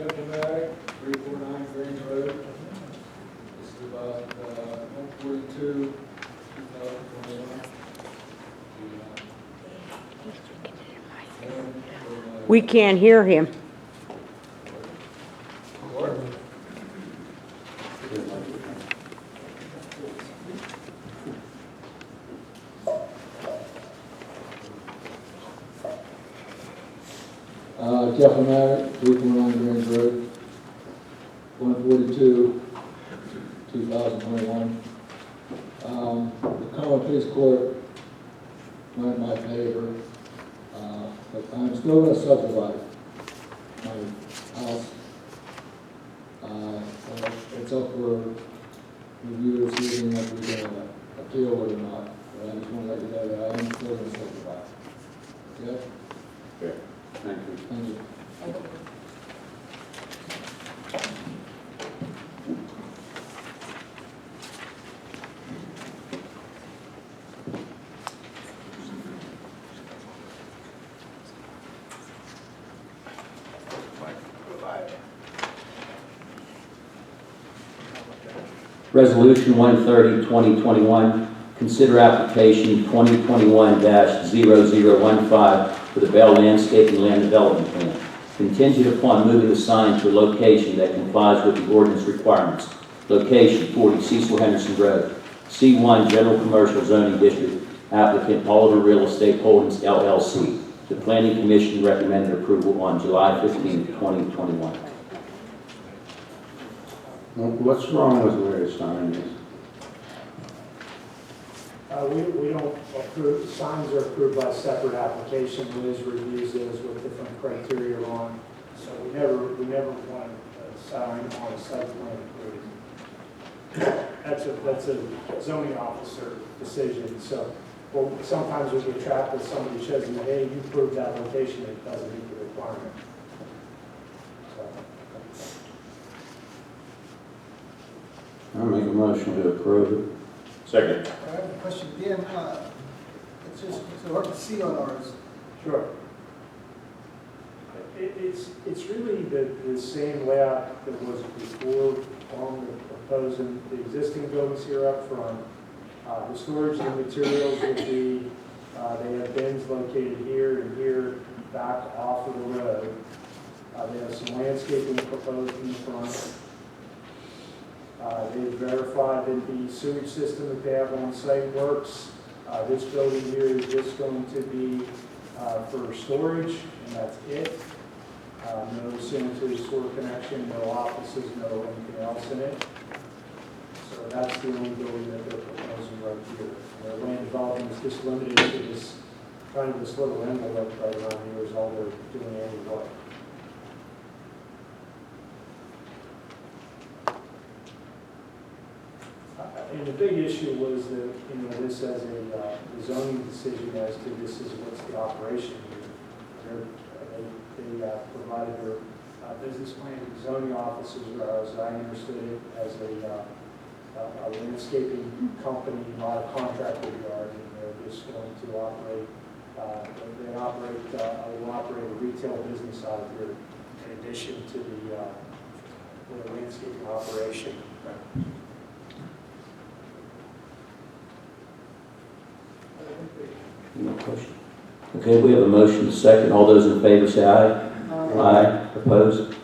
Jeff Omatick, 349 Grange Road. This is about 142, 2021. We can't hear him. Jeff Omatick, 349 Grange Road, 142, 2021. The common police court went in my favor, but I'm still going to subdivide my house. So it's up for review this evening if we're going to appeal it or not. But I just want to let you know that I am still going to subdivide. Okay? Okay, thank you. Thank you. Resolution 130, 2021, consider application 2021-0015 for the Bell Landscaping Land Development Plan, contingent upon moving the sign to a location that complies with the ordinance requirements. Location 40 Cecil Henderson Road, C1 General Commercial Zoning District, applicant Oliver Real Estate Holdings LLC. The Planning Commission recommended approval on July 15, 2021. What's wrong with where the sign is? We don't approve, signs are approved by separate application. Liz reviews those with different criteria on. So we never want a sign on a site plan approved. That's a zoning officer decision. So well, sometimes we get trapped with somebody shows them, hey, you approved that location, it doesn't meet the requirement. So, I'll make a motion to approve it. Second. I have a question again. It's hard to see on ours. sure. It's really the same layout that was before on the proposing, the existing buildings here up front. The storage of materials would be, they have bins located here and here, back off of the road. They have some landscaping proposed in the front. They've verified that the sewage system that they have on site works. This building here is just going to be for storage, and that's it. No sanitary sewer connection, no offices, no anything else in it. So that's the only building that they're proposing right here. Their land development is just limited to this, kind of this little envelope right around here is all they're doing anyway. And the big issue was that, this as a zoning decision as to this is what's the operation here. They provided their business plan to zoning officers, as I understood it, as a landscaping company, not a contractor yard, and they're just going to operate, will operate a retail business out of here in addition to the landscaping operation. No question. Okay, we have a motion to second. All those in favor say aye. Aye. Opposed?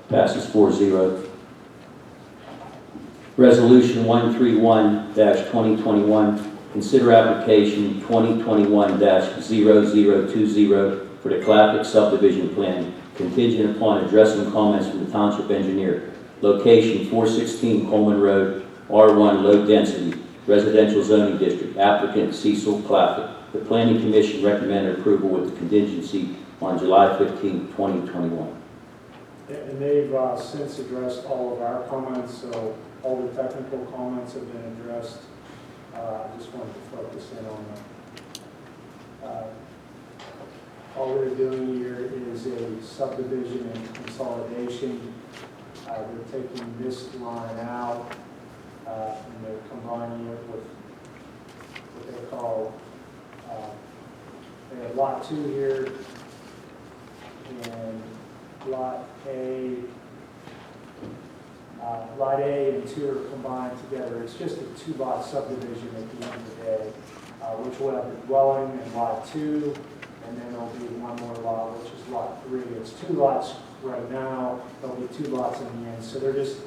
Passes 4-0. Resolution 131-2021, consider application 2021-0020 for the Clappick Subdivision Plan, contingent upon addressing comments from the Township Engineer. Location 416 Coleman Road, R1 Low Density, Residential Zoning District, applicant Cecil Clappick. The Planning Commission recommended approval with the contingency on July 15, 2021. And they've since addressed all of our comments, so all the technical comments have been addressed. I just wanted to focus in on that. All we're doing here is a subdivision and consolidation. They're taking this line out and they're combining it with what they call, they have lot 2 here, and Lot A and 2 are combined together. It's just a 2-lot subdivision at the end of the day, which will have the dwelling in Lot 2, and then there'll be one more lot, which is Lot 3. It's 2 lots right now. There'll be 2 lots in the end. So they're just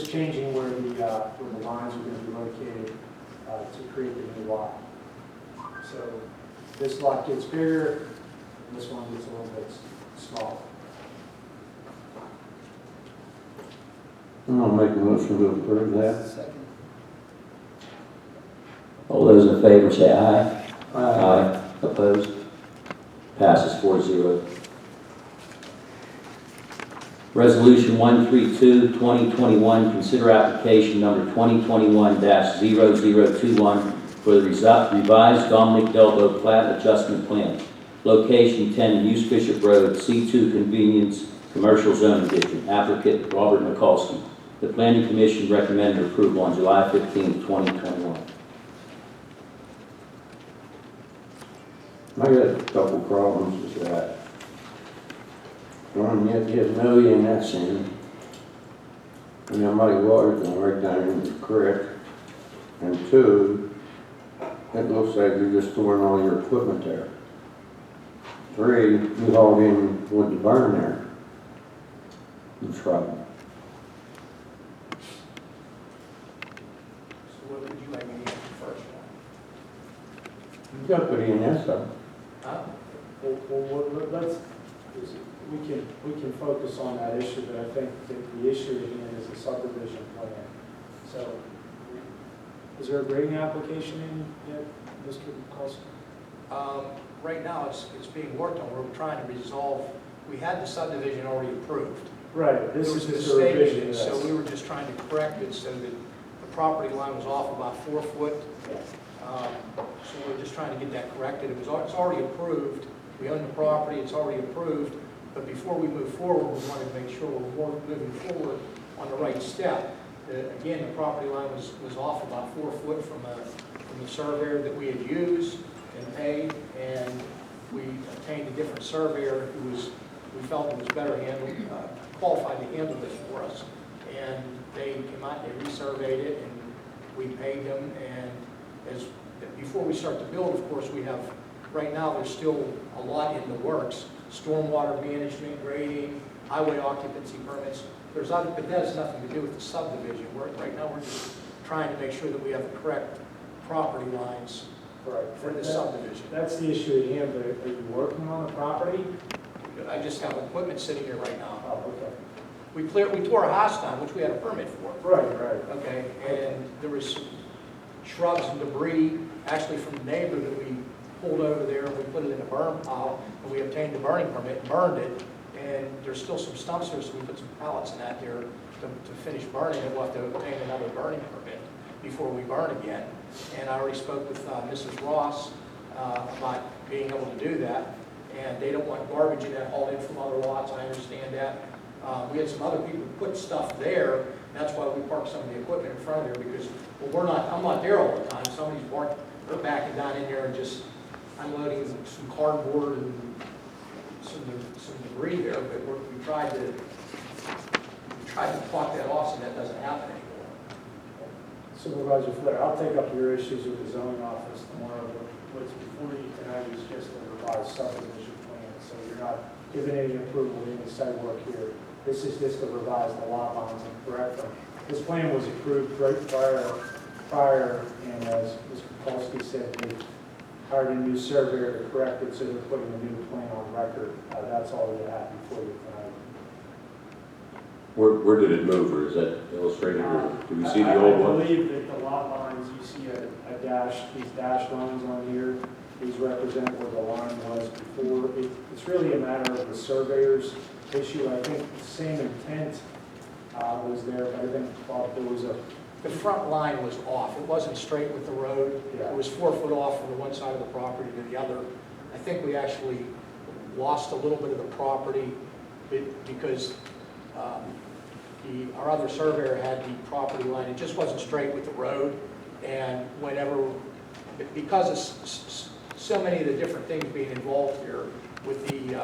changing where the lines are going to be located to create the new lot. So this lot gets bigger, and this one gets a little bit smaller. I'll make a motion to approve that. Second. All those in favor say aye. Aye. Opposed? Passes 4-0. Resolution 132-2021, consider application number 2021-0021 for the revised Dalbo Plat Adjustment Plan. Location 10 Muse Bishop Rd, C2 Convenience Commercial Zoning District. Applicant Robert Mikulski. The Planning Commission recommended approval on July 15, 2021. I got a couple problems with that. One, you have to get a million, that's in. And then muddy water's going right down in the creek. And 2, it looks like you're just storing all your equipment there. 3, you hauled in wood to burn there. You trouble. So what would you like me to answer first? You got to put in this though. Huh? We can focus on that issue, but I think that the issue at hand is the subdivision plan. So, is there a grading application in yet, Mr. Mikulski? Right now, it's being worked on. We're trying to resolve, we had the subdivision already approved. Right, this There is was just a a mistake, revision. so we were just trying to correct it so that the property line was off about 4 foot. So we're just trying to get that corrected. It's already approved. We own the property, it's already approved. But before we move forward, we wanted to make sure we're moving forward on the right step. Again, the property line was off about 4 foot from the surveyor that we had used and paid, and we obtained a different surveyor who we felt was better qualified to handle this for us. And they came out, they resurveyed it, and we paid them. And before we start to build, of course, we have, right now, there's still a lot in the works. Stormwater management, grading, highway occupancy permits. But that has nothing to do with the subdivision. Right now, we're just trying to make sure that we have the correct property lines for the subdivision. That's the issue at hand, but are you working on the property? I just have equipment sitting here right now. Oh, okay. We tore a house down, which we had a permit for. Right. Okay, and there was some shrubs and debris, actually from the neighbor, that we pulled over there, and we put it in a burn pile, and we obtained a burning permit and burned it. And there's still some stumps there, so we put some pallets in that there to finish burning it. We'll have to obtain another burning permit before we burn again. And I already spoke with Mrs. Ross about being able to do that. And they don't want garbage in that hauled in from other lots, I understand that. We had some other people put stuff there, and that's why we parked some of the equipment in front of there, because, well, I'm not there all the time. Somebody's parked, they're backing down in there and just unloading some cardboard and some debris there, but we tried to block that off so that doesn't happen anymore. Supervisor Flair, I'll take up your issues with the zoning office tomorrow. What's before you tonight is just a revised subdivision plan, so you're not giving any approval to any site work here. This is just to revise the lot lines and correct them. This plan was approved right prior, and as Mr. Mikulski said, they hired a new surveyor to correct it, so they're putting a new plan on record. That's all we have before you tonight. Where did it move, or is that illustrated, or do we see the old I one? believe that the lot lines, you see a dash, these dash lines on here, these represent where the line was before. It's really a matter of the surveyor's issue. I think the same intent was there, but I think there was The front line was off. It wasn't straight with the road. Yeah. It was 4 foot off from the one side of the property to the other. I think we actually lost a little bit of the property because our other surveyor had the property line. It just wasn't straight with the road. And because so many of the different things being involved here with the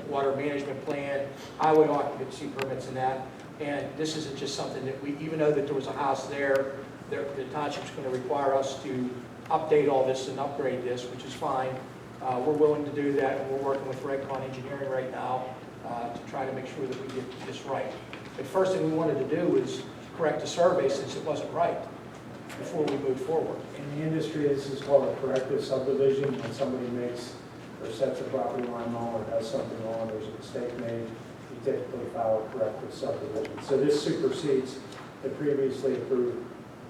water management plan, highway occupancy permits and that. And this isn't just something that we, even though that there was a house there, the township's going to require us to update all this and upgrade this, which is fine. We're willing to do that, and we're working with Redcon Engineering right now to try to make sure that we get this right. The first thing we wanted to do was correct the survey since it wasn't right before we move forward. In the industry, this is called a corrective subdivision. When somebody makes or sets a property line wrong or does something wrong, there's a mistake made, you typically file a corrective subdivision. So this supersedes the previously approved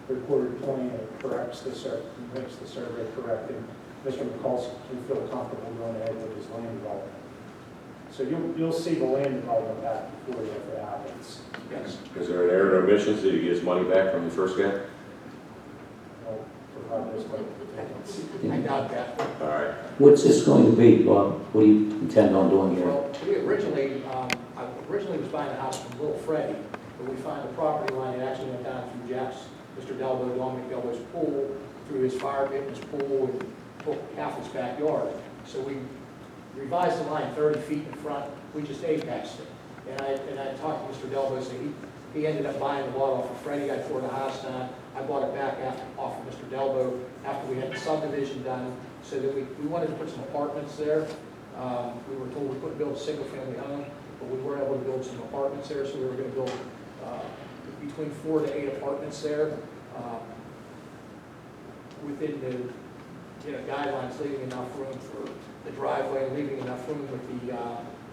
recorded plan and corrects the survey, makes the survey correct. And Mr. McCall can feel comfortable going ahead with his land development. So you'll see the land development back before you, if it happens. Yes. Is there an error or omissions? Did he get his money back from the first guy? I'll provide those later. I doubt that. All right. What's this going to be, Bob? What do you intend on doing here? Well, we originally, I originally was buying a house from Little Freddie, but we found the property line that actually went down through Jeff's, Mr. Dalbo, Dominic Dalbo's pool, through his fire pit, his pool, and took half his backyard. So we revised the line 30 feet in front, we just apexed it. And I talked to Mr. Dalbo, so he ended up buying the lot off of Freddie. I tore the house down. I bought it back off of Mr. Dalbo after we had the subdivision done, so that we wanted to put some apartments there. We were told we couldn't build a single-family home, but we were able to build some apartments there, so we were going to build between 4 to 8 apartments there within the guidelines, leaving enough room for the driveway, leaving enough room with the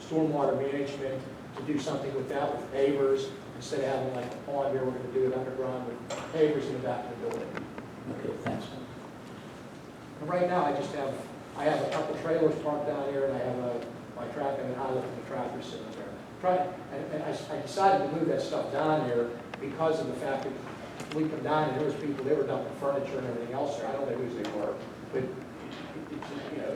stormwater management to do something with that, with pavers. Instead of having like a pond here, we're going to do it underground with pavers in the back of the building. Okay, thanks. And right now, I have a couple trailers parked down here, and I have my tractor and I left the tractor sitting there. And I decided to move that stuff down there because of the fact that we come down and there was people, they were dumping furniture and everything else there. I don't know whose they were, but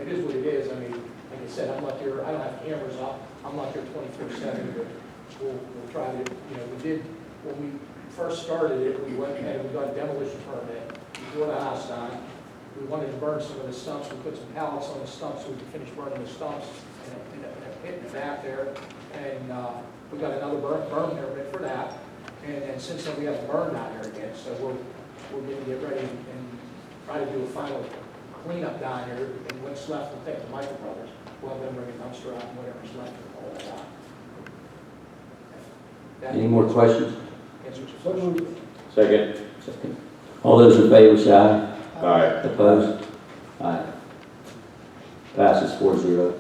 it is what it is. I mean, like I said, I'm not here, I don't have cameras up. I'm not here 24/7, but we'll try to, we did, when we first started it, we went ahead and we got a demolition permit. We tore the house down. We wanted to burn some of the stumps. We put some pallets on the stumps so we could finish burning the stumps in a pit in the back there. And we got another burn permit for that. And since then, we haven't burned down there again. So we're going to get ready and try to do a final cleanup down here. And what's left, we'll take the Michael Brothers. We'll have them bring a dumpster out and whatever's left and all that out. Any more questions? Answers your question. Second. Second. All those in favor say aye. Aye. Opposed? Aye. Passes 4-0.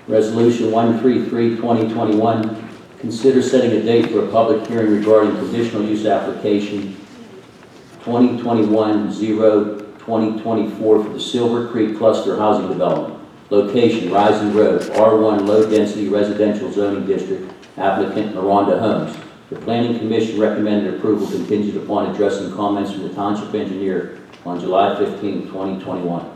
Resolution 133-2021, consider setting a date for a public hearing regarding conditional use application 2021-0-2024 for the Silver Creek Cluster Housing Development. Location, Rising Road, R1 Low Density Residential Zoning District, applicant Miranda Homes. The Planning Commission recommended approval contingent upon addressing comments from the Township Engineer on July 15, 2021.